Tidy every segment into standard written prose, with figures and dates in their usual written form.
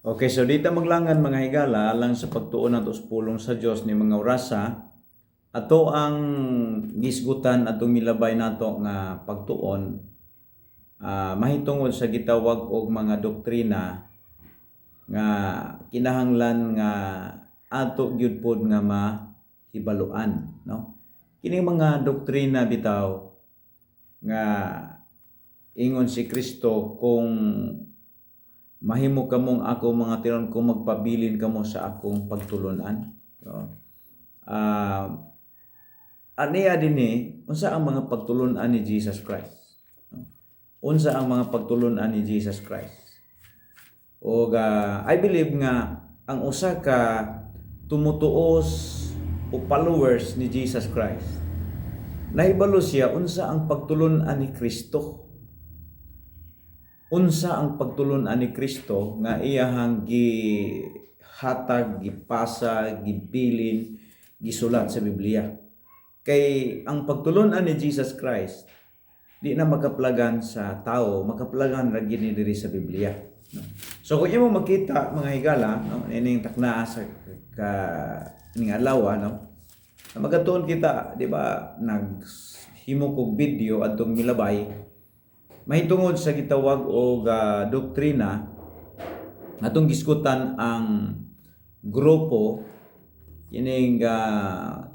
Okay, so dito maglangan mga higala lang sa pagtuon nato sa pulong sa Dios ni mga orasa ato ang gisgutan atong milabay nato nga pagtuon mahitungod sa gitawag og mga doktrina nga kinahanglan nga ato gyud pod nga mahibaluan, no? Kining mga doktrina bitaw nga ingon si Kristo kung mahimo kamong ako mga tinon kung magpabilin kamo sa akong pagtulunan. So, aniya dinhi unsa ang mga pagtulunan ni Jesus Christ? Unsa ang mga pagtulunan ni Jesus Christ? O I believe nga ang usa ka tumutuos o followers ni Jesus Christ, nahibalo siya unsa ang pagtulunan ni Kristo. Unsa ang pagtulunan ni Kristo nga iyahang gihatag, gipasa, gibilin, gisulat sa Biblia. Kay ang pagtulunan ni Jesus Christ di na makaplagan sa tao, makaplagan ra gid diri sa Biblia, no? So kung imo makita mga higala, no, ining taknaa sa ning adlaw, no, magatuon kita, di ba, naghimo kog video adtong milabay mahitungod sa gitawag og doktrina atong giskutan ang grupo kining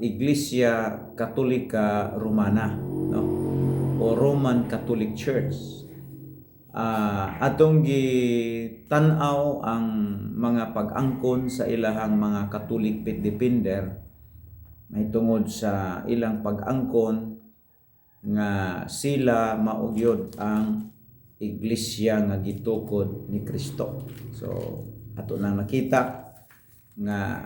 Iglesia Katolika Romana, no, o Roman Catholic Church. Atong gitan-aw ang mga pag-angkon sa ilahang mga Catholic faith defender mahitungod sa ilang pag-angkon nga sila maugyod ang iglesia nga gitukod ni Kristo. So ato nang nakita nga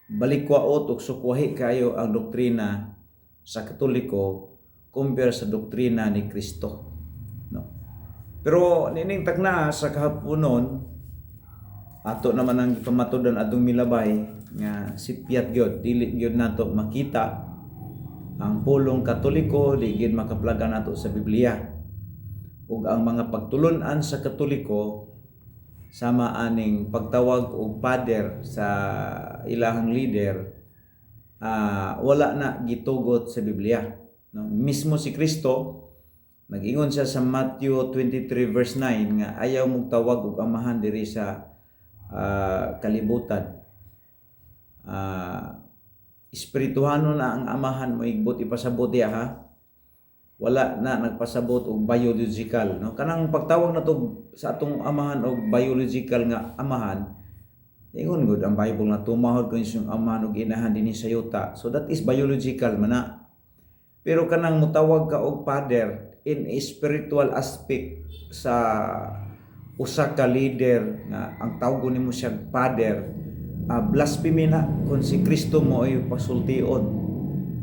balikwaot ug sukwahi kayo ang doktrina sa Katoliko compare sa doktrina ni Kristo, no? Pero nining tagna sa kahaponon ato naman ang pamatudan atong milabay nga sipyat gyud dili gyud nato makita ang pulong Katoliko, di gid makaplagan nato sa Biblia. Ug ang mga pagtulunan sa Katoliko sama aning pagtawag og pader sa ilahang leader, wala na gitugot sa Biblia, no? Mismo si Kristo nag-ingon siya sa Matthew 23 verse 9 nga ayaw mong tawag og amahan diri sa kalibutan. Espirituhano na ang amahan mo, igbot ipasabot ha. Wala na nagpasabot og biological, no? Kanang pagtawag na to sa atong amahan og biological nga amahan, ingon gud ang Bible na tumahod ko yung amahan og inahan dinhi sa yuta. So that is biological man na. Pero kanang mutawag ka og father in a spiritual aspect sa usa ka leader nga ang tawgon nimo siya father, blasphemy na kung si Kristo mo ay pasultion.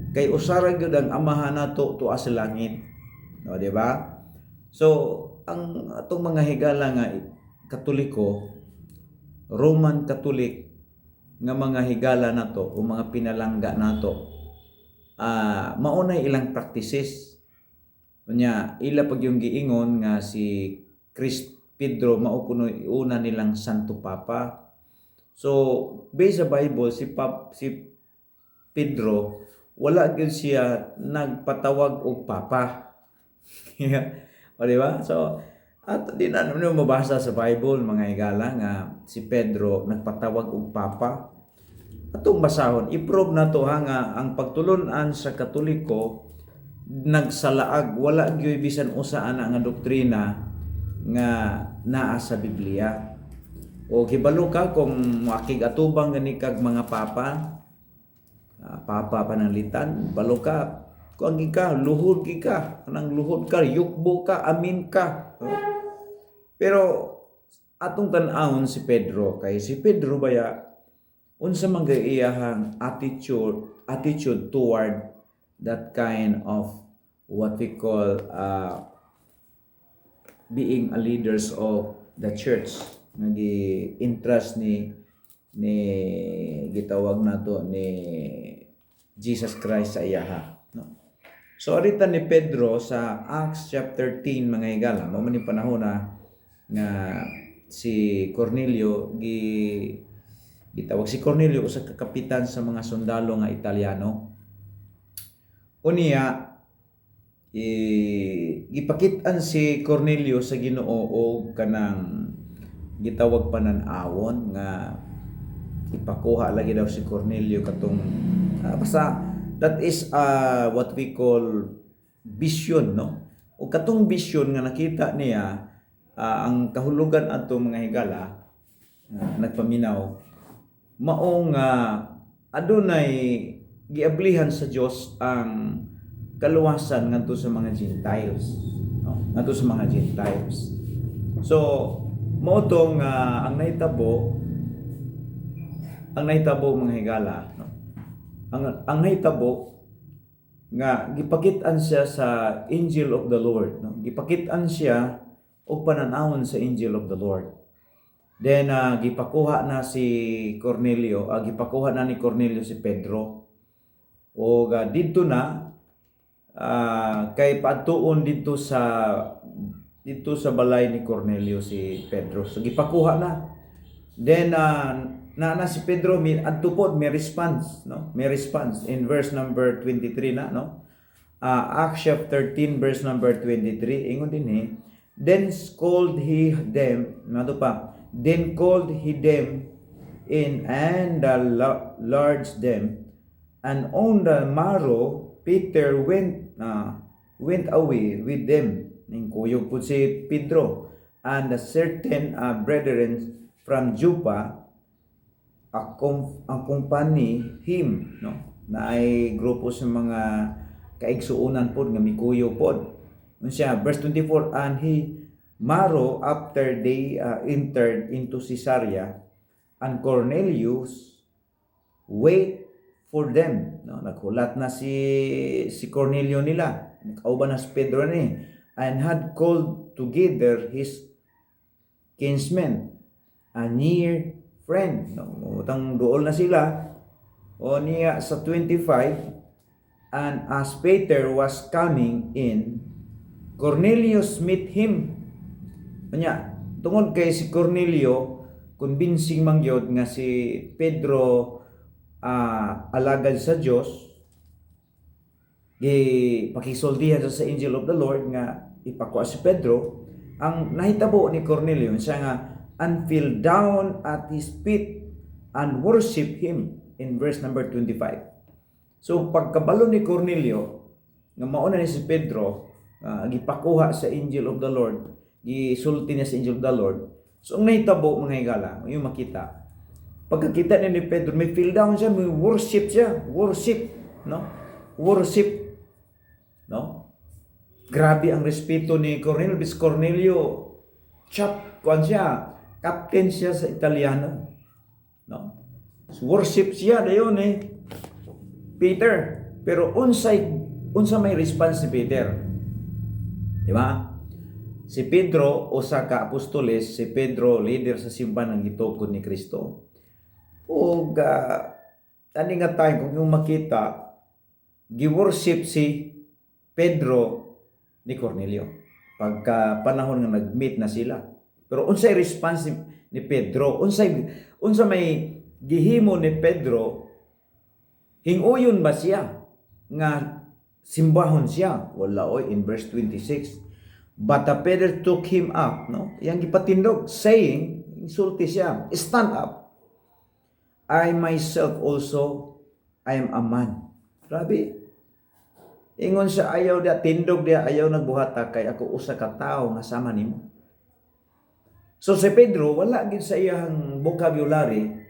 Kay usara gyud ang amahan nato tuwa sa langit, no, di ba? So ang atong mga higala nga Katoliko, Roman Catholic nga mga higala nato o mga pinalangga nato, maunay ilang practices. Unya ila pag yung giingon nga si Pedro mao kuno una nilang Santo Papa. So based sa Bible, si Pedro wala gyud siya nagpatawag og papa. O di ba? So at di na mabasa sa Bible mga higala nga si Pedro nagpatawag og papa. Atong basahon, i-prove na to nga ang pagtulunan sa Katoliko nagsalaag, wala gyud bisan usa ana nga doktrina nga naa sa Biblia. O hibalo ka kung makig-atubang gani kag mga papa pananglitan, balo ka kung ka luhod ka, kanang luhod ka, yukbo ka, amin ka. Pero atong tan-awon si Pedro, kay si Pedro baya unsa man iyahang attitude toward that kind of what we call being a leaders of the church. Nagi-interest ni gitawag nato ni Jesus Christ sa iyaha, no? So arita ni Pedro sa Acts chapter 13 mga higala, mao man ni panahon na nga si Cornelio gitawag si Cornelio usa ka kapitan sa mga sundalo nga Italyano. Unya gipakit-an si Cornelio sa Ginoo og kanang gitawag panan-awon nga ipakuha lagi daw si Cornelio katong basta that is what we call vision, no? O katong vision nga nakita niya ang kahulugan ato mga higala nagpaminaw mao nga adunay giablihan sa Dios ang kaluwasan ngadto sa mga Gentiles, no? Ngadto sa mga Gentiles. So mao tong ang nahitabo mga higala, no? Ang nahitabo nga gipakit-an siya sa angel of the Lord, no? Gipakit-an siya og panan-awon sa angel of the Lord. Then gipakuha na si Cornelio, gipakuha na ni Cornelio si Pedro. O didto na kay paadtuon dito sa balay ni Cornelio si Pedro. So gipakuha na. Then na si Pedro adto pod may response, no? May response in verse number 23 na, no? Acts chapter 13 verse number 23 ingon din then called he them in and larged them, and on the morrow Peter went away with them. Ning kuyog pud si Pedro, and a certain brethren from Joppa accompany him, no? Na ay grupo sa mga kaigsuonan pod nga mikuyo pod. Unsa verse 24, and he Maro after they entered into Caesarea, and Cornelius wait for them, no? Naghulat na si Cornelio nila, nakauban na si Pedro ni, and had called together his kinsmen, a near friend, no? Utang duol na sila. O niya sa 25, and as Peter was coming in, Cornelius met him. Nya tungod kay si Cornelio convincing man gyud nga si Pedro alagad sa Dios, pakisultihan sa angel of the Lord nga ipakuha si Pedro. Ang nahitabo ni Cornelio siya nga and fell down at his feet and worship him in verse number 25. So pagkabalo ni Cornelio nga mauna ni si Pedro gipakuha sa angel of the Lord, gisulti niya sa angel of the Lord. So ang nahitabo mga higala, yung makita pagkakita ni Pedro, may fell down siya, may worship siya, no? Worship, no? Grabe ang respeto ni Cornelio. Bis Cornelio kuan siya, captain siya sa Italiano, no? So, worship siya dayon Peter. Pero unsa may response si Peter, di ba? Si Pedro usa ka apostoles, si Pedro leader sa simbahan ng gitukod ni Kristo. O ani nga time kung yung makita gi-worship si Pedro ni Cornelio pagka panahon nga nag-meet na sila. Pero unsay response ni Pedro, unsa may gihimo ni Pedro, hinguyon ba siya nga simbahon siya? Wala in verse 26. But Peter took him up, no? Yang gipatindog, saying, insulti siya, stand up. I myself also, I am a man. Grabe. Ingon siya, ayaw dia, tindog dia, ayaw nagbuhata, kay ako usa ka tao nga sama nimo. So si Pedro, wala gid sa iyang vocabulary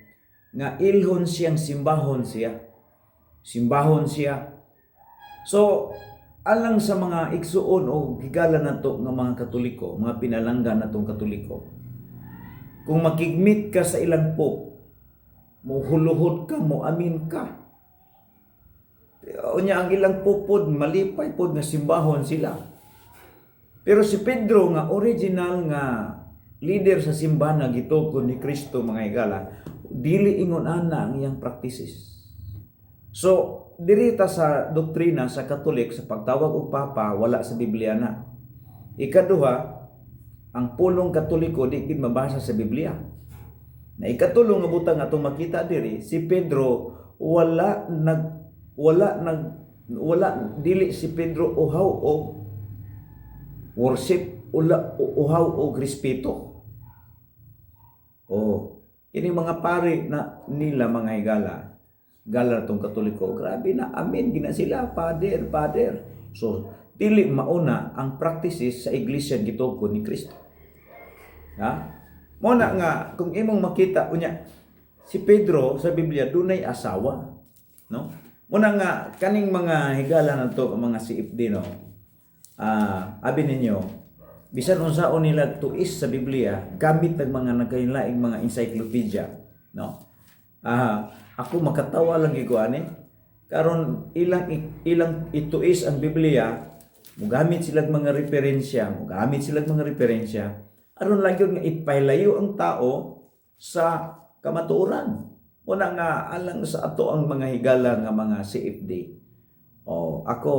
nga ilhon siyang simbahon siya. Simbahon siya. So, alang sa mga igsuon o higala nato ng mga Katoliko, mga pinalanggan natong Katoliko, kung makigmit ka sa ilang pope, mohuluhod ka, moamin ka. Unya ang ilang popod, malipay pod nga simbahon sila. Pero si Pedro nga original nga leader sa simbahan nga gitukod ni Kristo mga higala, dili ingon ana ang iyang practices. So, dirita sa doktrina sa Katolik sa pagtawag og papa wala sa Biblia na. Ikaduha, ang pulong Katoliko di gid mabasa sa Biblia. Na ikatulong nga butang atong makita diri, si Pedro wala dili si Pedro uhaw o worship, uhaw o respeto. Ini mga pari na nila mga higala, gala tong Katoliko, grabe na, amen, gina sila, Father. So, dili mauna ang practices sa iglesia gitugon ni Kristo. Ha? Muna nga, kung imong makita, unya, si Pedro sa Biblia, dunay asawa. No? Muna nga, kaning mga higala na to, mga CFD, no? Abi ninyo, bisan unsaon nila tuis sa Biblia, gamit ng mga nagkainlaing mga encyclopedia, no? Ako makatawa lang gyud ani. Karon ilang ituis ang Biblia, mugamit sila mga referensya, aron lang gyud nga ipailayo ang tao sa kamatuoran. Una nga alang sa ato ang mga higala nga mga CFD. Ako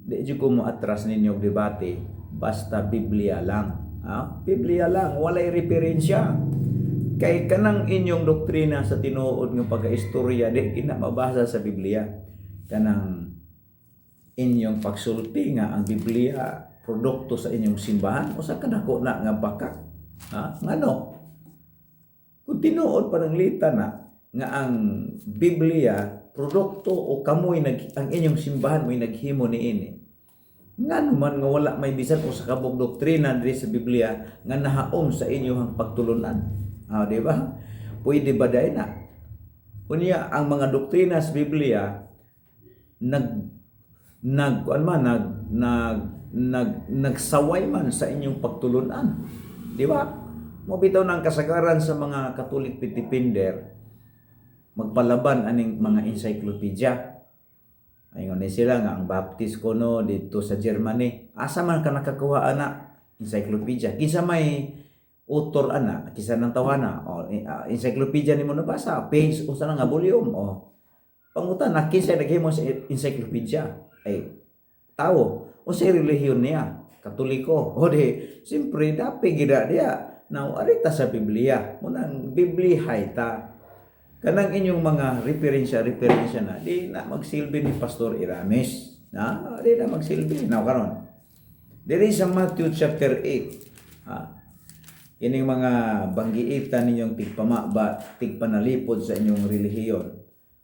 di jud ko mo atras ninyo debate. Basta Biblia lang. Biblia lang, walay referensya. Kay kanang inyong doktrina sa tinuod ng pagkaistorya, di kina mabasa sa Biblia. Kanang inyong pagsulti nga ang Biblia, produkto sa inyong simbahan, o sa kanako na nga bakak. Ngano? Kung tinuod parang lita na, nga ang Biblia, produkto o kamoy, ang inyong simbahan mo'y naghimo ni ini. Nga naman nga wala may bisan o sa kabog doktrina diri sa Biblia nga nahaom sa inyong pagtulunan. Di ba? Pwede ba dahil na? Unya ang mga doktrina sa Biblia nagsaway man sa inyong pagtulunan. Di ba? Mobitaw ng kasagaran sa mga Catholic Pitipender magpalaban aning mga encyclopedia. Ayun ni sila nga ang Baptist kono dito sa Germany. Asa man ka nakakuha ana encyclopedia. Kinsa may author ana, kinsa nang tawana encyclopedia nimo nabasa, page o sa nga volume pangutan na kinsa naghimo sa encyclopedia. Tao unsay relihiyon niya? Katoliko. Di siyempre dapat gida dia now arita sa Biblia. Munang Biblihay ta. Kanang inyong mga referensya na di na magsilbi ni Pastor Iramis. Di na magsilbi. Now karon. Diri sa Matthew chapter 8. Ining mga banggiitan ninyong tigpanalipod sa inyong relihiyon.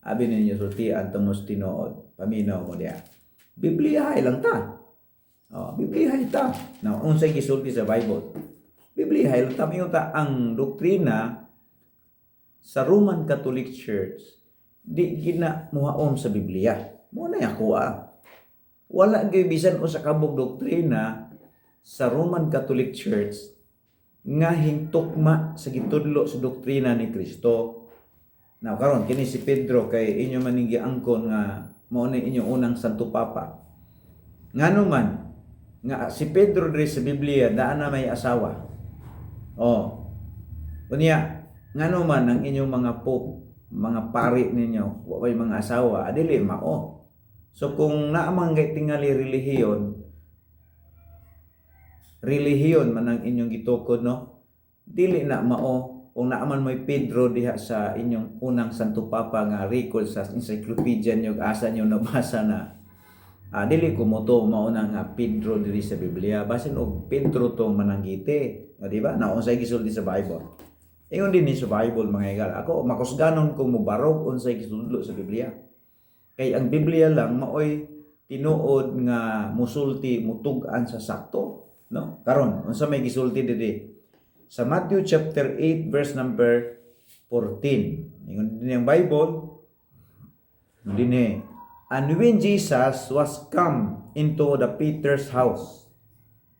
Abi ninyo sultian tungos tinuod. Paminaw mo diya. Bibliahay lang ta. Bibliahay ta. Now unsay gisulti sa Bible? Bibliahay lang ta. Mayunta ang doktrina sa Roman Catholic Church, di gina muhaom sa Biblia. Muna ako Wala gyud bisan o sa kabog doktrina sa Roman Catholic Church nga hintugma sa gitudlo sa doktrina ni Kristo. Now karon kini si Pedro kay inyo maning giangkon nga mao ni inyong unang Santo Papa. Ngano man nga si Pedro diri sa Biblia daan na may asawa. Unya ngano man ang inyong mga pope, mga pari ninyo, way mga asawa, adili mao. So kung naamang tingali relihiyon man ang inyong gitukod, no? Dili na mao kung naaman may Pedro diha sa inyong unang Santo Papa nga record sa encyclopedia niyo asa niyo nabasa na. Dili ko mo to mao na nga Pedro diri sa Biblia, basin og Pedro tong mananggiti. Di ba? Unsay gisulti sa Bible. Ingon din ni sa Bible mga higala. Ako makusganon kung mubarog unsay gisulti sa Biblia. Kay ang Biblia lang maoy tinuod nga musulti mutug-an sa sakto, no? Karon unsa may gisulti diri sa Matthew chapter 8 verse number 14. Ingon din ang Bible. Dinhi, and when Jesus was come into the Peter's house,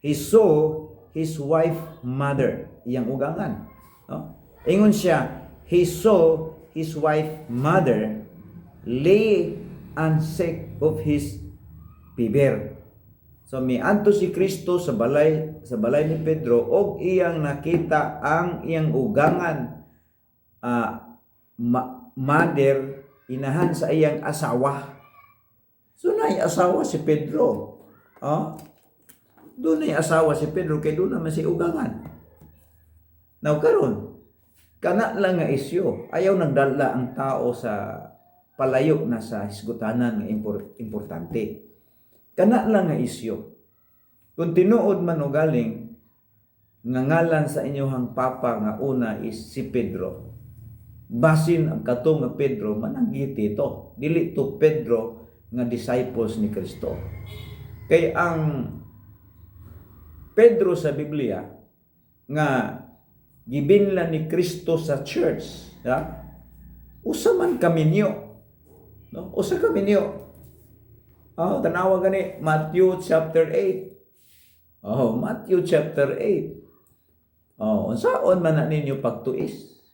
he saw his wife mother, iyang ugangan, no? Ingon siya, he saw his wife mother lay and sick of his fever. So miadto si Kristo sa balay ni Pedro og iyang nakita ang iyang ugangan mother inahan sa iyang asawa. So nay asawa si Pedro. Doon ay asawa si Pedro kay doon naman si ugangan. Now karon, kana lang nga isyo. Ayaw nagdala ang tao sa palayo na sa hisgutanan nga importante. Kana lang nga isyo. Kung tinuod man o galing nga ngalan sa inyohang papa nga una is si Pedro, basin ang katong nga Pedro mananggiti ito. Dili to Pedro nga disciples ni Kristo. Kay ang Pedro sa Biblia nga gibinlan ni Kristo sa church, usa man kaminyo, no? Usa kaminyo. Tanawa gani Matthew chapter 8. Matthew chapter 8. Unsaon man na ninyo pagtuis?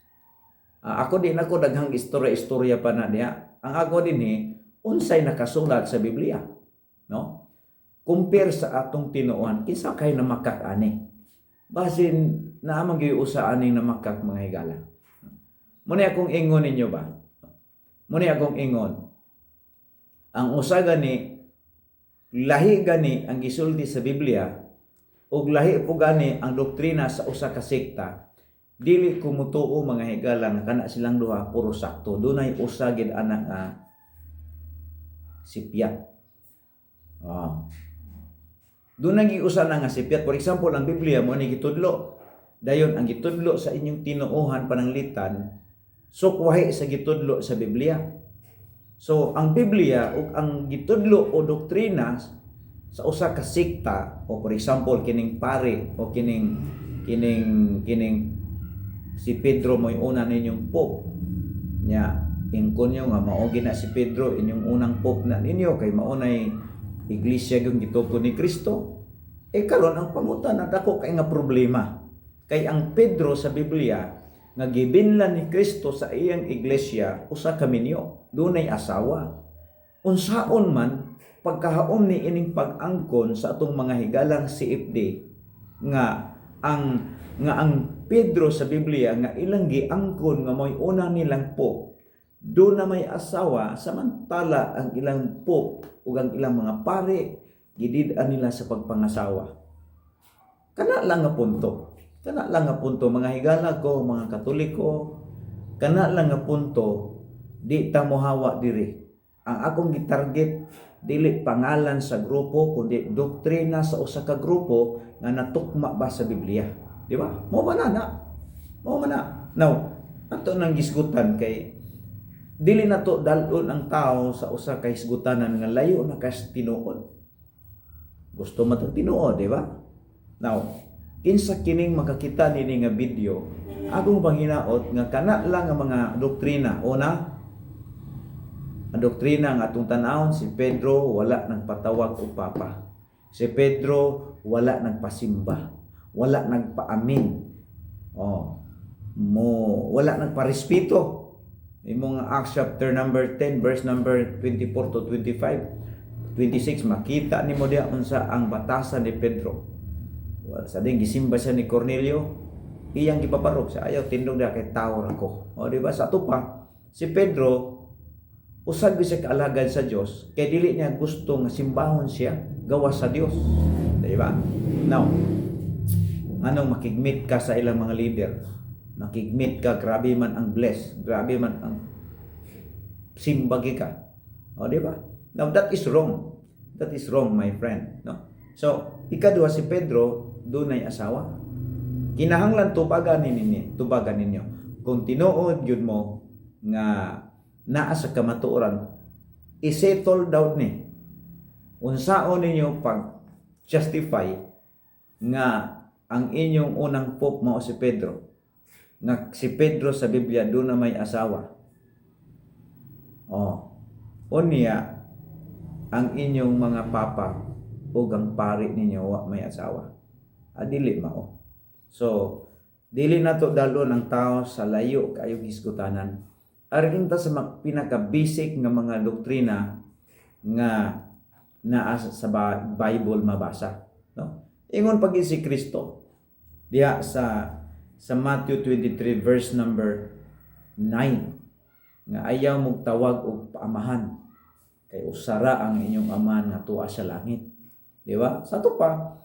Ako din ako daghang istorya pa na diha. Ang ako din unsay nakasulat sa Biblia, no? Compare sa atong tinuon, kinsa kay namakak ani? Basin naamang gyud usa aning namakak mga higala. Muna akong ingon ninyo ba? Muna akong ingon. Ang usa gani lahi gani ang gisulti sa Biblia ug lahi po gani ang doktrina sa usa ka sekta. Dili ko mutuo mga higala nga kana silang duha puro sakto. Dunay usa gid anak nga sipyat. Doon nang giusa na nga sipyat. For example, ang Biblia mo ni gitudlo. Dayon ang gitudlo sa inyong tinuohan pananglitan, sukwahi sa gitudlo sa Biblia. So, ang Biblia ug ang gitudlo o doktrina sa usa ka sekta, o for example, kining pare o kining si Pedro mo'y una ninyong pope. Nya, ingkon nyo nga maogi na si Pedro inyong unang pope na ninyo kay maunay iglesia gyud gituto ni Kristo. Karon ang pangutan na dako kay nga problema. Kay ang Pedro sa Biblia nga gibinlan ni Kristo sa iyang iglesia usa ka minyo, dunay asawa. Unsaon man pagkahaom ni ining pag-angkon sa atong mga higalang CFD nga ang Pedro sa Biblia nga ilang giangkon nga mo'y una nilang pope, do na may asawa, samantala ang ilang pope ug ang ilang mga pare gidid-an nila sa pagpangasawa. Kana lang nga punto. Kana lang nga punto mga higala ko, mga Katoliko. Kana lang nga punto, di ta mohawa diri. Ang akong gitarget dili pangalan sa grupo kundi doktrina sa usa ka grupo nga natukma ba sa Biblia. Di ba? Mo man na. Now, ato nang gisgutan kay dili na to dalon ang tao sa usa ka hisgutanan nga layo na kas tinuod. Gusto man tong tinuod, di ba? Now, kinsa kining makakita nini nga video, akong panghinaot nga kana lang ang mga doktrina. Una, ang doktrina nga atong tan-awon, si Pedro wala nagpatawag og papa. Si Pedro wala nagpasimba, wala nagpaamin. Wala nagparespeto. Imong Acts chapter number 10 verse number 24 to 25, 26 makita nimo diha unsa ang batasan ni Pedro. Sa ding gisimba siya ni Cornelio, iyang gipaparok sa ayaw tindog diha kay tawo ra ko. Di ba sa ato pa si Pedro usag siya kaalagad sa Dios kay dili niya gusto nga simbahon siya gawas sa Dios. Di ba? Now, anong makigmeet ka sa ilang mga leader? Makigmeet ka, grabe man ang bless, grabe man ang simbagi ka. Di ba? Now, that is wrong. That is wrong, my friend. No? So, ikaduha si Pedro, dunay asawa. Kinahanglan tubagan ninyo. Kung tinuod yun mo nga naa sa kamatuoran, isettle down ni. Unsaon ninyo pag-justify nga ang inyong unang pope mao si Pedro. Nga si Pedro sa Biblia doon na may asawa. Unya ang inyong mga papa o ang pari ninyo wa may asawa. Dili mao. So, dili na to dalon ang tao sa layo kayo gisgutanan. Arin ta sa pinaka-basic nga mga doktrina nga naa sa Bible mabasa. No? Ingon pag si Kristo diha sa Matthew 23 verse number 9 nga ayaw mong tawag og paamahan kay usara ang inyong ama nga tuwa sa langit. Di ba? Sa to pa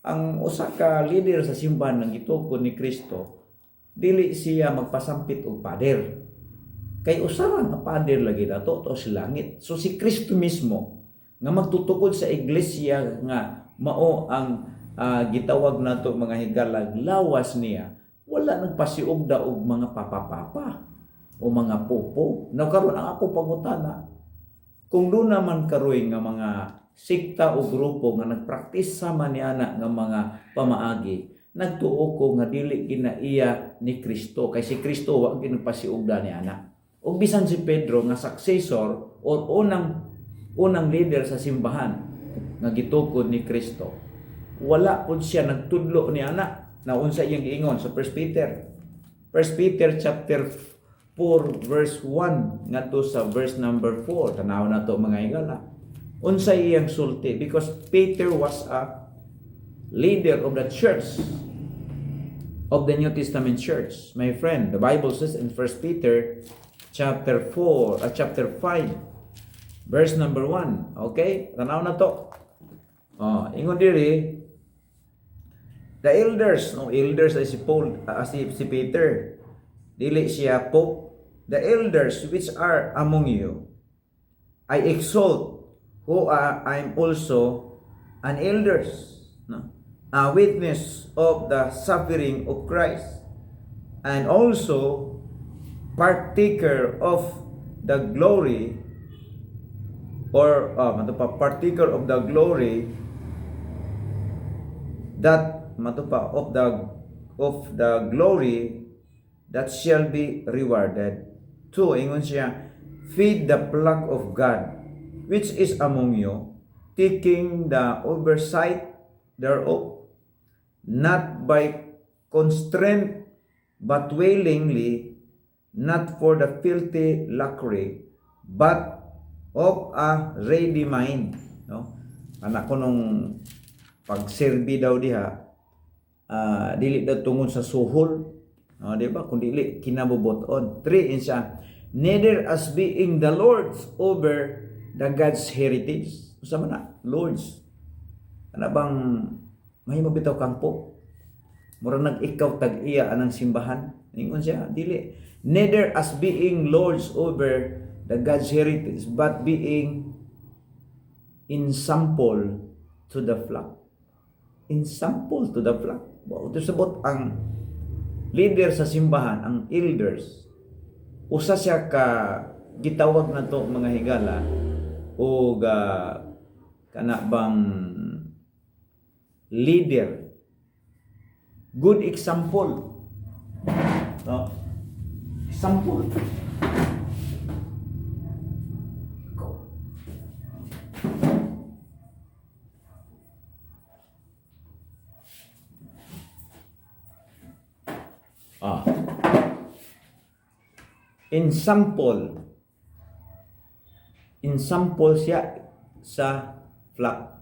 ang usa ka leader sa simbahan ng gitukod ni Kristo, dili siya magpasampit og pader. Kay usa nga pader lagi dato to sa langit. So si Kristo mismo nga magtutukod sa iglesia nga mao ang gitawag nato mga higalag lawas niya, wala nagpasiugda og mga papapapa o mga popo. Now karon ang ako pangutana, kung doon naman karoy nga mga sikta o grupo nga nagpraktis sama ni ana nga mga pamaagi, nagtuo ko nga dili ginaiya ni Kristo, kay si Kristo wa ginagpasiugda ni ana. O bisan si Pedro nga successor o unang leader sa simbahan nga gitukod ni Kristo, wala pud siya nagtudlo ni ana na unsa iyang giingon sa 1 Peter. 1 Peter chapter 4 verse 1 ngadto sa verse number 4. Tanaw na to mga higala. Unsa iyang sulti, because Peter was a leader of the church, of the New Testament church. My friend, the Bible says in 1 Peter chapter 5 verse number 1. Okay? Tanaw na to. Ingon diri, the elders, elders ay si Paul, si Peter. Dili siya pope. The elders which are among you, I exalt, who I'm also an elders, no? A witness of the suffering of Christ, and also partaker of the glory, or partaker of the glory that of the glory that shall be rewarded. 2, ingon siya, feed the flock of God which is among you, taking the oversight thereof, not by constraint, but willingly, not for the filthy lucre, but of a ready mind. No? Anak ko nung pagserbi daw diha, dili daw tungod sa suhol, di ba? Kung dili kinabubuton. 3 in siya, neither as being the Lord's over the God's heritage. Usa man na, Lord's. Ano bang may mabitaw kang po? Mura nag-ikaw tag-iya anang simbahan. Ingon siya, dili. Neither as being Lord's over the God's heritage, but being ensample to the flock. Ensample to the flock. Ito sabot ang leader sa simbahan, ang elders. Usa siya ka gitawag na to mga higala o kana bang leader, good example, no? Example. Ensample siya sa flock.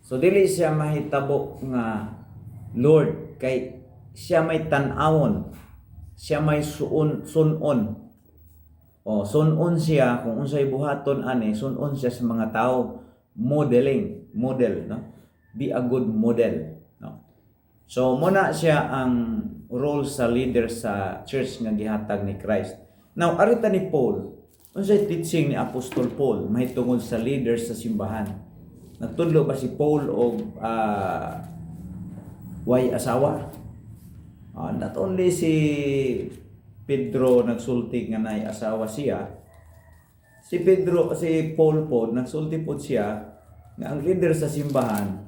So dili siya mahitabo nga Lord, kay siya may tan-awon, siya may sunon. Sunon siya kung unsay buhaton ani, sunon siya sa mga tao, model, no? Be a good model, no? So muna siya ang role sa leader sa church nga gihatag ni Christ. Now arita ni Paul, unsay teaching ni Apostol Paul mahitungod sa leader sa simbahan? Nagtudlo ba si Paul og way asawa? Not only si Pedro nagsulti nga nay asawa siya, si Paul po nagsulti po siya nga ang leader sa simbahan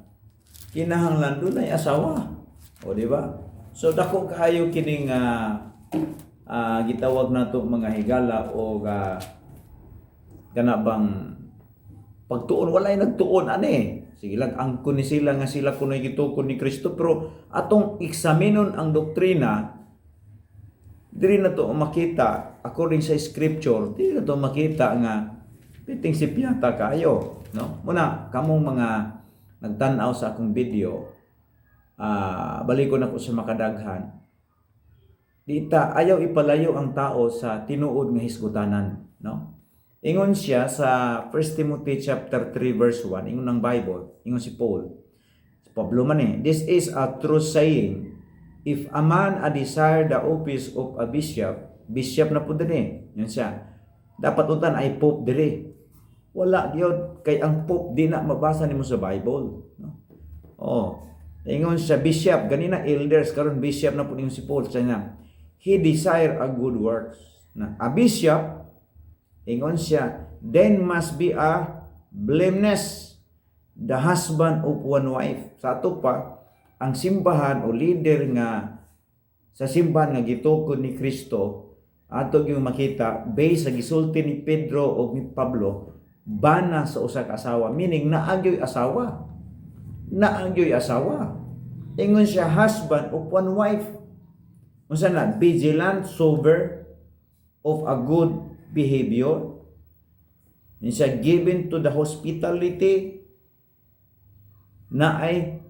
kinahanglan doon ay asawa. O di ba? So dako kaayo kining gitawag nato mga higala o kana bang pagtuon, walay nagtuon ani. Sige lang angkon ni sila nga sila kunoy gitukod ni Kristo, pero atong eksaminon ang doktrina, diri na to makita according sa scripture, diri na to makita nga piting si piyata kayo, no? Muna kamong mga nagtan-aw sa akong video, balikon ako sa makadaghan. Dita ayaw ipalayo ang tao sa tinuod nga hisgutanan, no? Ingon siya sa 1 Timothy chapter 3 verse 1, ingon ng Bible, ingon si Paul. Pablo man eh. This is a true saying. If a man a desire the office of a bishop na po din eh. Yan siya. Dapat utan ay pope dire. Wala gyud kay ang pope di na mabasa nimo sa Bible, no? Oh, ingon sa bishop ganina elders karon bishop na po ning si Paul sa niya. He desire a good works. Na a bishop ingon siya, then must be a blameless, the husband of one wife. Sa ato pa ang simbahan o leader nga sa simbahan nga gitukod ni Kristo, ato gyud makita based sa gisulti ni Pedro o ni Pablo, bana sa usa ka asawa, meaning naagyoy asawa. Naagyoy asawa. Ingon siya husband of one wife. Unsa na? Vigilant, sober, of a good behavior. Ingon siya given to the hospitality na ay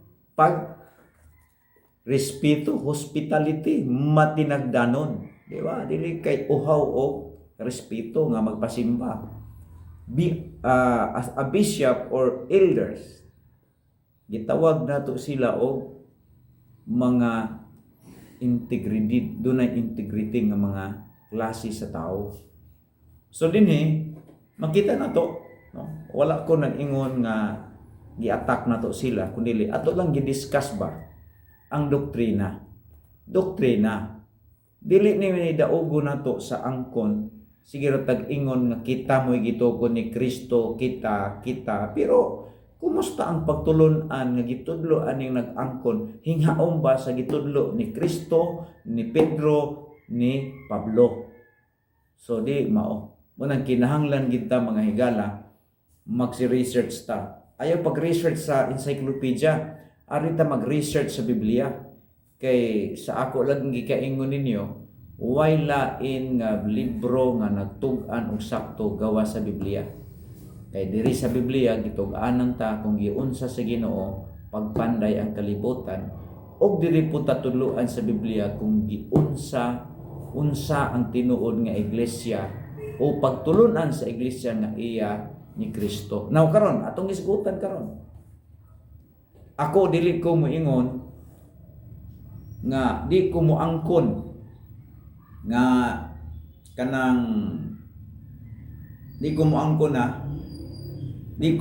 respeto, hospitality, matinagdanon. Di ba? Dili kay uhaw o respeto nga magpasimba. As a bishop or elders, gitawag nato sila og mga integrity, dunay integrity nga mga klase sa tao. So dinhi makita nato, no? Wala ko nang ingon nga gi-attack nato sila, kundi ato lang gi-discuss ba ang doktrina. Doktrina. Dili ni daugo nato sa angkon. Sige ra tag-ingon nga kita mo'y gitukod ni Kristo, kita. Pero kumusta ang pagtulon-an nga gitudlo aning nag-angkon? Hinghaon ba sa gitudlo ni Kristo, ni Pedro, ni Pablo? So di mao. Munang kinahanglan kita mga higala magsi-research ta. Ayaw pag-research sa encyclopedia. Arita mag-research sa Biblia. Kay sa ako lang gikaingon ninyo, way lain nga libro nga nagtug-an og sakto gawa sa Biblia. Kay diri sa Biblia gitug-anan ta kung giunsa sa Ginoo pagpanday ang kalibutan, og diri po ta tudloan sa Biblia kung giunsa ang tinuod nga iglesia o pagtulunan sa iglesia nga iya ni Kristo. Now karon atong isgutan karon. Ako dili ko moingon nga di ko moangkon nga kanang di ko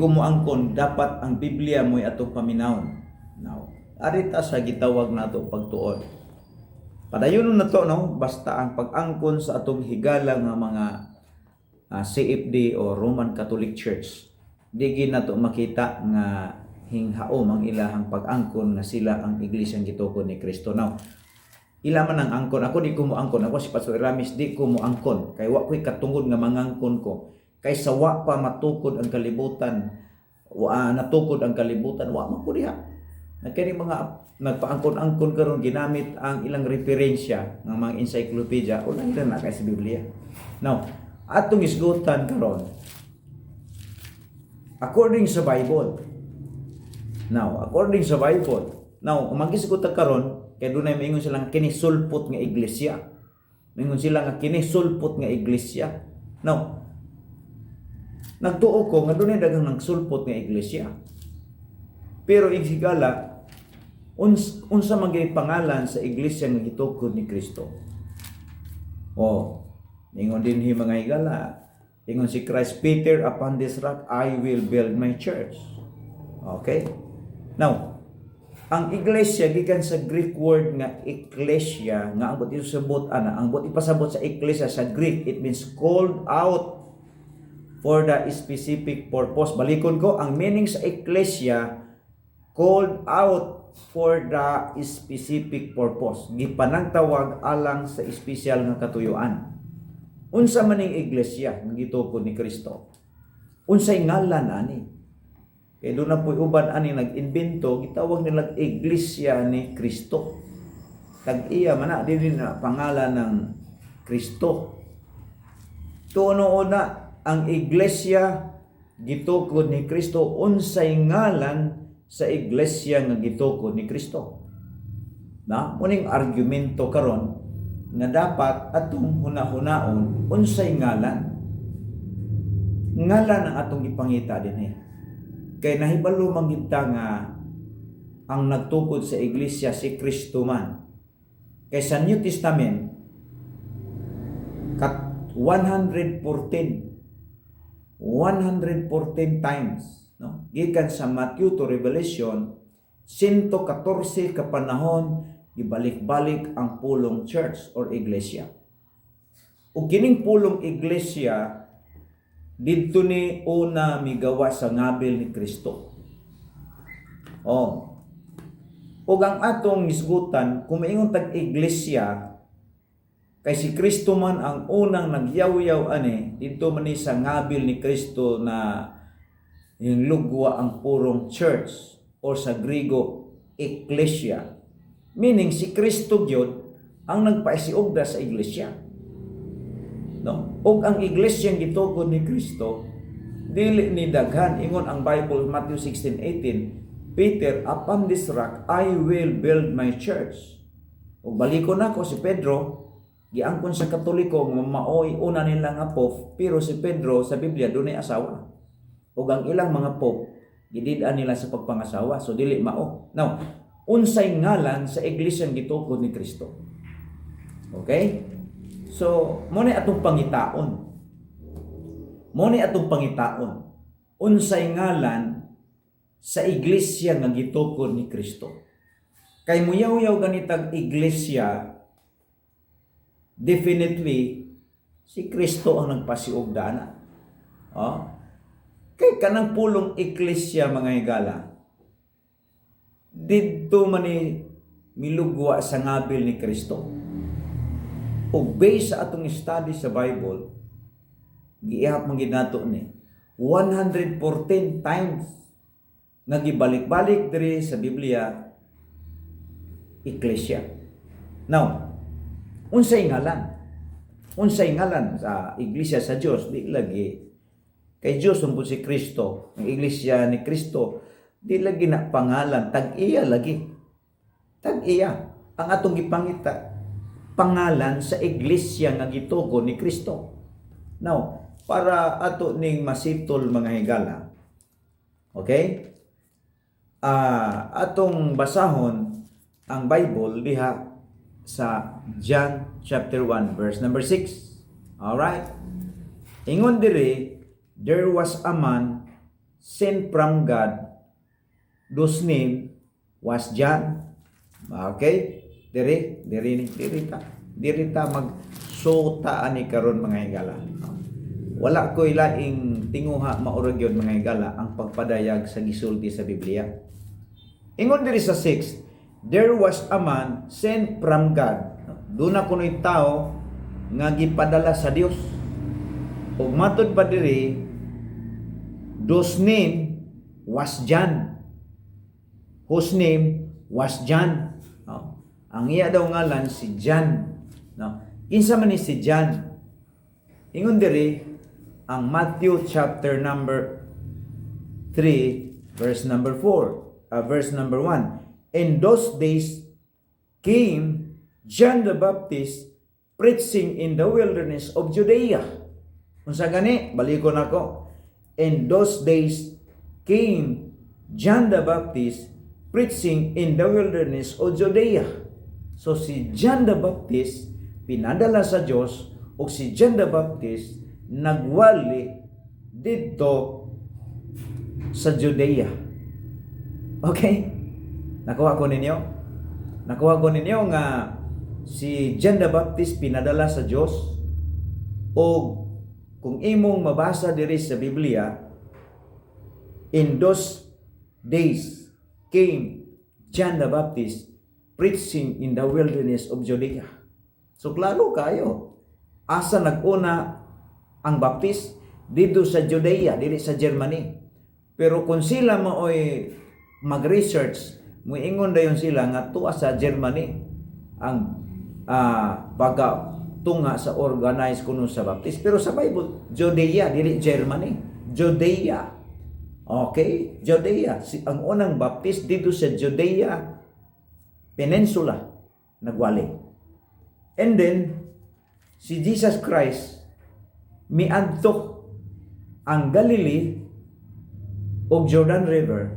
moangkon dapat ang Biblia mo'y atong paminawon. Now, arita sa gitawag nato pagtuon. Padayon na to, no? Basta ang pag-angkon sa atong higala nga mga CFD o Roman Catholic Church, di gid nato makita nga hinghaom ang ilahang pag-angkon nga sila ang iglesyang gitukod ni Kristo. Now, ila man ang angkon. Ako di ko mo angkon. Ako si Pastor Ramis, di ko mo angkon. Kay wa ko'y katungod nga mangangkon ko. Kay sa wa pa matukod ang kalibutan, natukod ang kalibutan, wa man ko diha. Kaya mga nagpaangkon-angkon karon ginamit ang ilang referensya ng mga encyclopedia o lang na kay sa Biblia. Now, atong isgutan karon according sa Bible. Now, magisgutan karon kay dunay maingon sila nga kini sulpot nga iglesia. Maingon sila nga kini sulpot nga iglesia. Now, nagtuo ko nga dunay daghang nagsulpot nga iglesia. Pero igsigala unsa man gyud pangalan sa iglesia nga gitukod ni Kristo. Ingon din mga higala. Ingon si Christ, Peter, upon this rock I will build my church. Okay? Now, ang iglesia gikan sa Greek word nga ecclesia nga ang isabot ang ipasabot sa ecclesia sa Greek, it means called out for the specific purpose. Balikon ko, ang meaning sa ecclesia, called out for the specific purpose. Gipanagtawag alang sa espesyal nga katuyuan. Unsa man ning iglesia nga gitukod ni Kristo? Unsay ngalan ani? Kaya doon na po uban ani nag-invento, gitawag nila iglesia ni Kristo. Tag-iya man din na pangalan ng Kristo. Tuno-una ang iglesia gitukod ni Kristo, unsay ngalan sa iglesia nga gitukod ni Kristo. Na muning argumento karon na dapat atong hunahunaon unsay ngalan. Ngalan ang atong ipangita dinhi. Kay nahibalo man kita nga ang nagtukod sa iglesia si Kristo man. Kay sa New Testament, 114 times, no? Gikan sa Matthew to Revelation, 114 ka panahon ibalik-balik ang pulong church or iglesia. Ug kining pulong iglesia didto ni una migawa sa ngabil ni Kristo. Ug ang atong isgutan kung maingon tag iglesia kay si Kristo man ang unang nagyaw-yaw ani dito man ni sa ngabil ni Kristo na yung lugwa ang purong church or sa Griego ecclesia, meaning si Kristo gyud ang nagpaisiugda sa iglesia, no? Ug ang iglesia gitukod ni Kristo dili ni daghan. Ingon ang Bible, Matthew 16:18, Peter, upon this rock I will build my church. Ug balikon nako si Pedro, giangkon sa Katoliko nga maoy una nila nga pope, pero si Pedro sa Biblia dunay asawa. Ug ang ilang mga pope gidid-an nila sa pagpangasawa, so dili mao. Now, unsay ngalan sa iglesia gitukod ni Kristo? Okay? So, mo ni atong pangitaon. Unsay ngalan sa iglesia nga gitukod ni Kristo? Kay muyaw-yaw ganitag iglesia, definitely si Kristo ang nagpasiugdana. Kay kanang pulong iglesia mga higala, didto man ni milugwa sa ngabil ni Kristo. Ug based sa atong study sa Bible, giihap man ginato ni 114 times nga gibalik-balik diri sa Biblia iglesia. Now, unsay ngalan sa iglesia sa Dios? Di lagi kay Dios umpod si Kristo, ang iglesia ni Kristo, di lagi na pangalan, tag-iya lagi. Tag-iya ang atong gipangita pangalan sa iglesia nga gitukod ni Kristo. Now, para ato ning masitol mga higala, okay? Atong basahon ang Bible diha sa John chapter 1 verse number 6. All right? Ingon diri, there was a man sent from God, whose name was John. Okay? Diri ta magsuta ani karon mga higala. Wala ko'y laing tinguha maurag yun mga higala ang pagpadayag sa gisulti sa Biblia. Ingon diri sa 6, there was a man sent from God. Doon na kuno'y tao nga gipadala sa Dios. Ug matud pa diri, whose name was John. Whose name was John. Ang iya daw ngalan si John. Kinsa man ni si John? Ingon diri ang Matthew chapter number 3 verse number 4, verse number 1. In those days came John the Baptist preaching in the wilderness of Judea. Unsa gani? Balikon ako. In those days came John the Baptist preaching in the wilderness of Judea. So si John the Baptist pinadala sa Dios, o si John the Baptist nagwali dito sa Judea. Okay? Nakuha ko ninyo nga si John the Baptist pinadala sa Dios, o kung imong mabasa diri sa Biblia, in those days came John the Baptist preaching in the wilderness of Judea. So klaro kayo, asa naguna ang Baptist? Dito sa Judea, dili sa Germany. Pero kung sila maoy mag-research, muingon dayon sila nga tuwa sa Germany ang tunga sa organized kuno sa Baptist. Pero sa Bible, Judea, dili Germany. Judea. Okay? Judea. Ang unang Baptist dito sa Judea Peninsula nagwali. And then si Jesus Christ miadto ang Galilee o Jordan River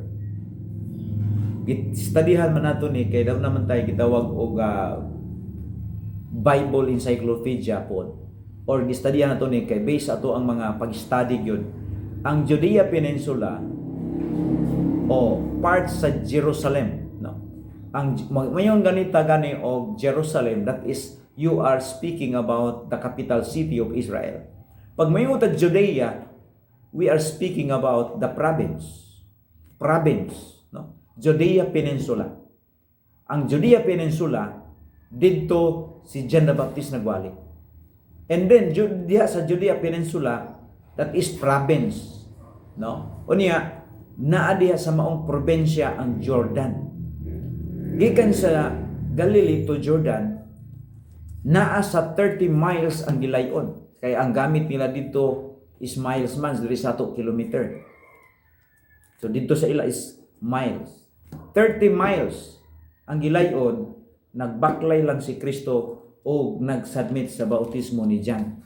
studyhan man nato ni kay daw naman tayo gitawag og Bible Encyclopedia pod, or gistudyhan nato ni kay based ato ang mga pag-study gyud ang Judea Peninsula o part sa Jerusalem, no? Ang mayon ganita gani og Jerusalem, that is you are speaking about the capital city of Israel. Pag mayon ta Judea, we are speaking about the province, no? Judea Peninsula. Ang Judea Peninsula didto si John the Baptist nagwali. And then diha sa Judea Peninsula, that is province, no? Unya naa diha sa maong probinsya ang Jordan. Gikan sa Galilee to Jordan, naa sa 30 miles ang gilayon. Kaya ang gamit nila dito is miles man, diri sa ato kilometer. So dito sa ila is miles. 30 miles ang gilayon, nagbaklay lang si Kristo o nagsubmit sa bautismo ni John.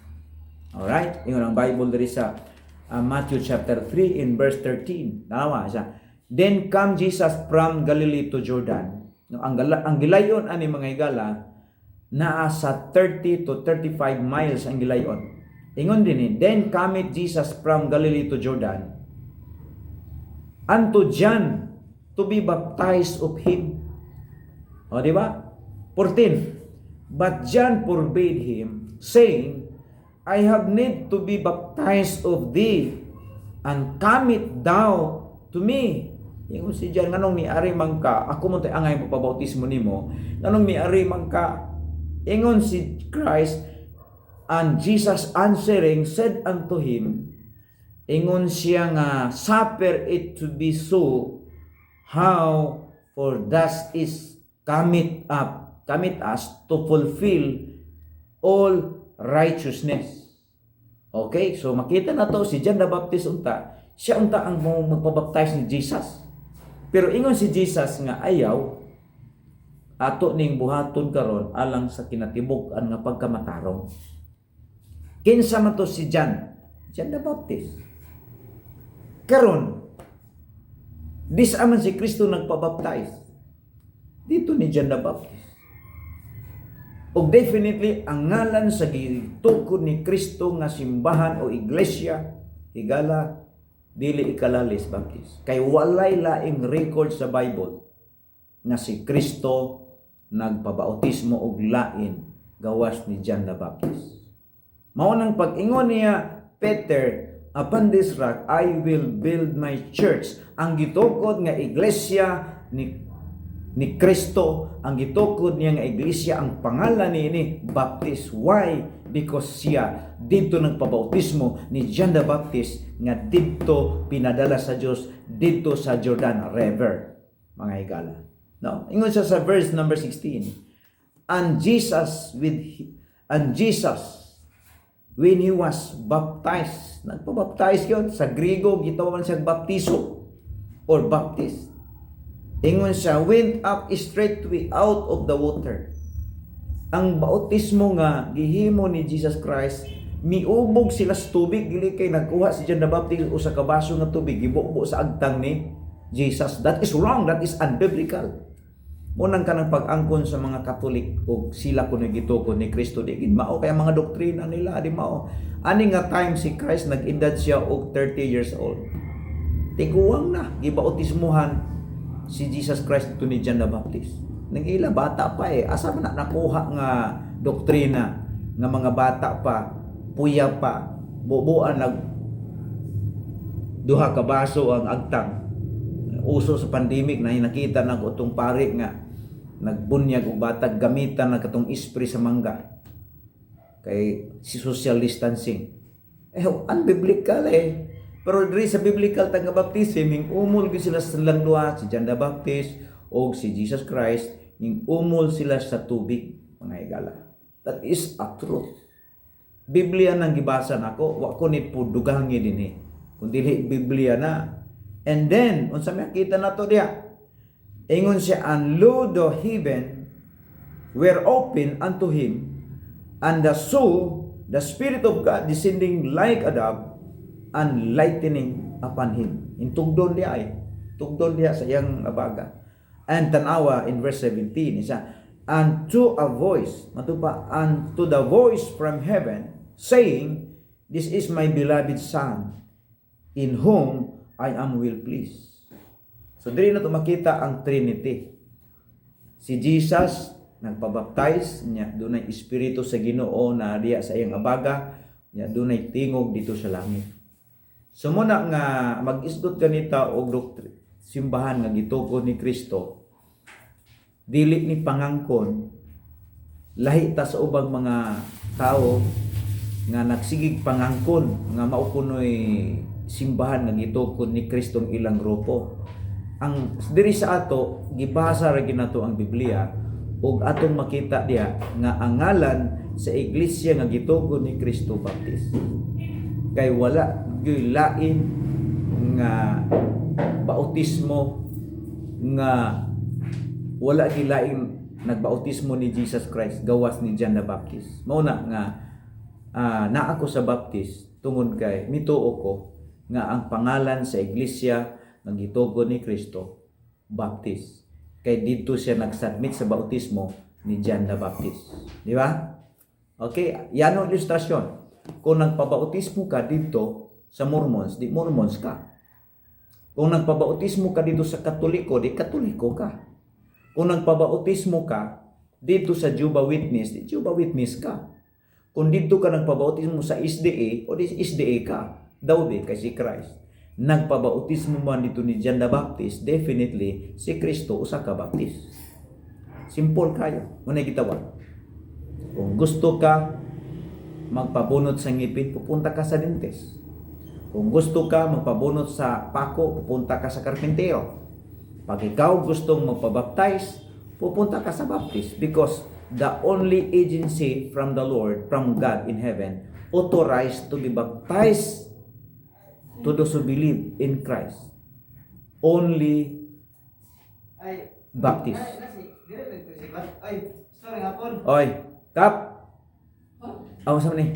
Alright? Ingon ang Bible diri sa Matthew chapter 3 in verse 13. Nawa siya. Then come Jesus from Galilee to Jordan. No, ang gilayon ani mga higala naa sa 30 to 35 miles ang gilayon. Ingon din then cometh Jesus from Galilee to Jordan unto John to be baptized of him. O di ba? 14. But John forbade him, saying, I have need to be baptized of thee, and cometh thou to me. Ingon si John, nganong miari man ka, ako mo tayo angay papabautismo nimo, nganong miari man ka. Ingon si Christ, and Jesus answering said unto him, ingon siya nga, suffer it to be so, how, for thus is cometh us to fulfill all righteousness. Okay, so makita na to si John the Baptist siya ang magpabaptize ni Jesus. Pero ingon si Jesus nga ayaw ato ning buhaton karon alang sa kinatibuk-an nga pagkamatarong. Kinsa man to si John the Baptist. Karon disaman si Kristo nagpabaptize dito ni John the Baptist. O definitely ang ngalan sa gitukod ni Kristo nga simbahan o iglesia higala dili ikalalis Baptist. Kay walay laing record sa Bible nga si Kristo nagpabautismo og lain gawas ni John the Baptist. Mao nang pag-ingon niya Peter, upon this rock I will build my church. Ang gitukod nga iglesia ni Kristo, ang gitukod niya nga iglesia, ang pangalan ni Baptist. Why? Because siya dito nagpabautismo ni John the Baptist nga dito pinadala sa Dios dito sa Jordan River, mga higala. No, ingon siya sa verse number 16. And Jesus when he was baptized, nagpabaptize yun sa Griego gitawag siya baptizo or baptist. Ingon siya, went up straightway out of the water. Ang bautismo nga gihimo ni Jesus Christ, miubog sila sa tubig, dili kay nagkuha si John the Baptist o sa kabaso nga tubig, gibubo sa agtang ni Jesus. That is wrong, that is unbiblical. Munang kanang pag-angkon sa mga Katolik o sila kuno gitukod ni Kristo di gid mao kay mga doktrina nila di mao. Ani nga time si Christ nag-edad siya og 30 years old. Tiguang na gibautismuhan si Jesus Christ to ni John the Baptist. Nang ila bata pa asa man nakuha nga doktrina nga mga bata pa, puya pa, bubuan nag duha ka baso ang agtang. Uso sa pandemic na nakita na utong pare nga nagbunyag og batag gamitan na katong ispray sa mangga. Kay si social distancing. Unbiblical Pero diri sa biblical tanga baptism, hing umol gyud sila sa lang duha, si John the Baptist o si Jesus Christ, hing umol sila sa tubig, mga higala. That is a truth. Biblia nang gibasa nako, wa ko ni pudugangi dinhi. Kun dili Biblia na. And then, unsa makita nato diha? Ingon siya, and lo the heaven were open unto him, and the Spirit of God descending like a dove, and lightening upon him. Tugdon diha sa iyang abaga. And tanawa in verse 17 isa, and to a voice, matupa, and to the voice from heaven saying, this is my beloved Son, in whom I am well pleased. So diri na to makita ang Trinity. Si Jesus nagpabaptize niya, dunay espiritu sa Ginoo na diya sa iyang abaga, niya dunay tingog dito sa langit. So muna nga mag-isgot ganita og simbahan nga gitugon ni Kristo, dili ni pangangkon, lahi ta sa ubang mga tao nga nagsigig pangangkon nga maupunoy simbahan nga gitugon ni Kristong ilang grupo. Ang diri sa ato gibasa ra ginato ang Biblia ug atong makita diya nga ang ngalan sa iglesia nga gitugon ni Kristo Baptist kay wala gyud lain nga bautismo nga wala gilaing nagbautismo ni Jesus Christ gawas ni John the Baptist. Mao na nga naa ko sa Baptist tungod kay mituo ko nga ang pangalan sa iglesia nga gitugon ni Kristo Baptist. Kay dito siya nag-submit sa bautismo ni John the Baptist. Di ba? Okay, yan ang ilustrasyon. Kung nagpabautismo ka dito sa Mormons, di Mormons ka. Kung nagpabautismo ka dito sa Katoliko, di Katoliko ka. Kung nagpabautismo ka dito sa Jehovah Witness, di Jehovah Witness ka. Kung dito ka nagpabautismo sa SDA, o di SDA ka. Daw di, kay si Christ. Nagpabautismo man dito ni John the Baptist, definitely si Kristo usa ka Baptist. Simple kayo. Muna gitawag. Kung gusto ka magpabunot sa ngipin, pupunta ka sa dentist. Kung gusto ka magpabunot sa pako, pupunta ka sa karpintero. Pag ikaw gustong magpabaptize, pupunta ka sa Baptist because the only agency from the Lord, from God in heaven, authorized to be baptized to those who believe in Christ. Only Baptist. Oy, Kap. Awas mo ni.